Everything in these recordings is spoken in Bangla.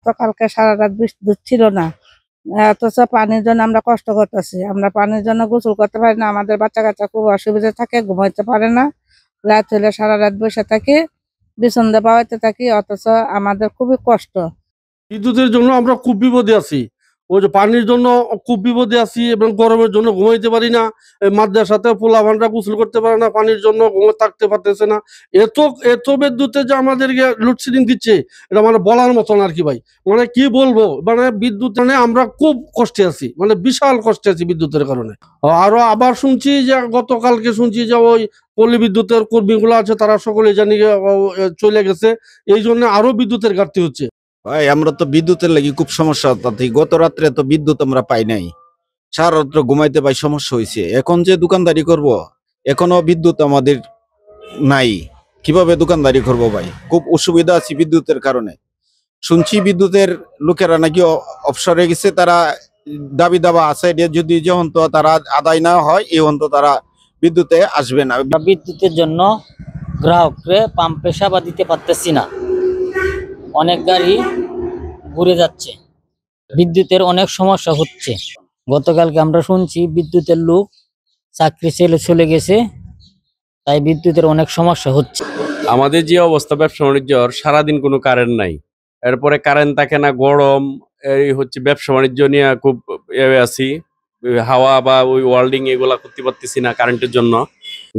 গতকালকে সারা রাত বিদ্যুৎ ছিল না, অথচ পানির জন্য আমরা কষ্ট করতেছি। আমরা পানির জন্য গোসল করতে পারি না, আমাদের বাচ্চা কাচ্চা খুব অসুবিধা থাকে, ঘুমাইতে পারে না। রাত হলে সারা রাত বসে থাকি, বিছন্দা পাওয়াইতে থাকি, অথচ আমাদের খুবই কষ্ট। বিদ্যুতের জন্য আমরা খুব বিপদে আছি। ওই যে পানির জন্য খুব বিপদে আছি এবং গরমের জন্য ঘুমাইতে পারি না। মাদ্রাসাতে পোলাপানরা গোসল করতে পারে না, পানির জন্য থাকতে পারতেছে না। এত এত বিদ্যুতে যে আমাদেরকে লোডশেডিং দিচ্ছে, এটা মানে বলার মতন আর কি ভাই। মানে কি বলবো, মানে বিদ্যুৎ মানে আমরা খুব কষ্টে আছি, মানে বিশাল কষ্টে আছি বিদ্যুতের কারণে। আরো আবার শুনছি যে গতকালকে শুনছি যে ওই পল্লী বিদ্যুতের কর্মীগুলো আছে তারা সকলে জানি চলে গেছে, এই জন্য আরো বিদ্যুতের ঘাটতি হচ্ছে। ভাই আমরা তো বিদ্যুতের লাগি খুব সমস্যা হচ্ছে। গত রাত্রে তো বিদ্যুৎ আমরা পাই নাই, সারা রাত্র ঘুমাইতে পাই, সমস্যা হয়েছে। এখন যে দোকানদারি করব, এখনো বিদ্যুৎ আমাদের নাই, কিভাবে দোকানদারি করব ভাই? খুব অসুবিধা আছে বিদ্যুতের কারণে। শুনছি বিদ্যুতের লোকেরা নাকি অবসরে গেছে, তারা দাবি দাবা আছে, যদি যখন তো তারা আদায় না হয় এই তো তারা বিদ্যুতে আসবে না। বিদ্যুতের জন্য গ্রাহককে পাম্পে সেবা দিতে পারতেছি না, অনেক গাড়ি ঘুরে যাচ্ছে, বিদ্যুতের অনেক সমস্যা হচ্ছে। গতকালকে আমরা শুনছি বিদ্যুতের লোক চাকরি চলে গেছে, তাই বিদ্যুতের অনেক সমস্যা হচ্ছে। আমাদের যে অবস্থা ব্যবসা বাণিজ্যর, সারাদিন কোনো কারেন্ট নাই, এরপরে কারেন্ট থাকে না, গরম, এই হচ্ছে ব্যবসা বাণিজ্য নিয়ে খুব আছি। হাওয়া বা ওই ওয়েল্ডিং এগুলা করতে পারতেছি না কারেন্টের জন্য।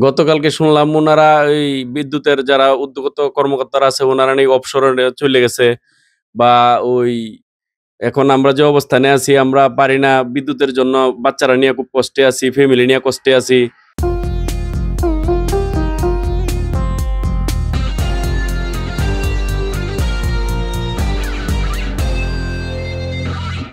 গতকালকে শুনলাম ওনারা ওই বিদ্যুতের যারা উদ্যোগত কর্মকর্তারা আছে ওনারা নাকি অবসরে চলে গেছে, বা ওই এখন আমরা যে অবস্থানে আছি আমরা পারি না বিদ্যুতের জন্য, বাচ্চারা নিয়ে খুব কষ্টে আছি, ফ্যামিলি নিয়ে কষ্টে আছি।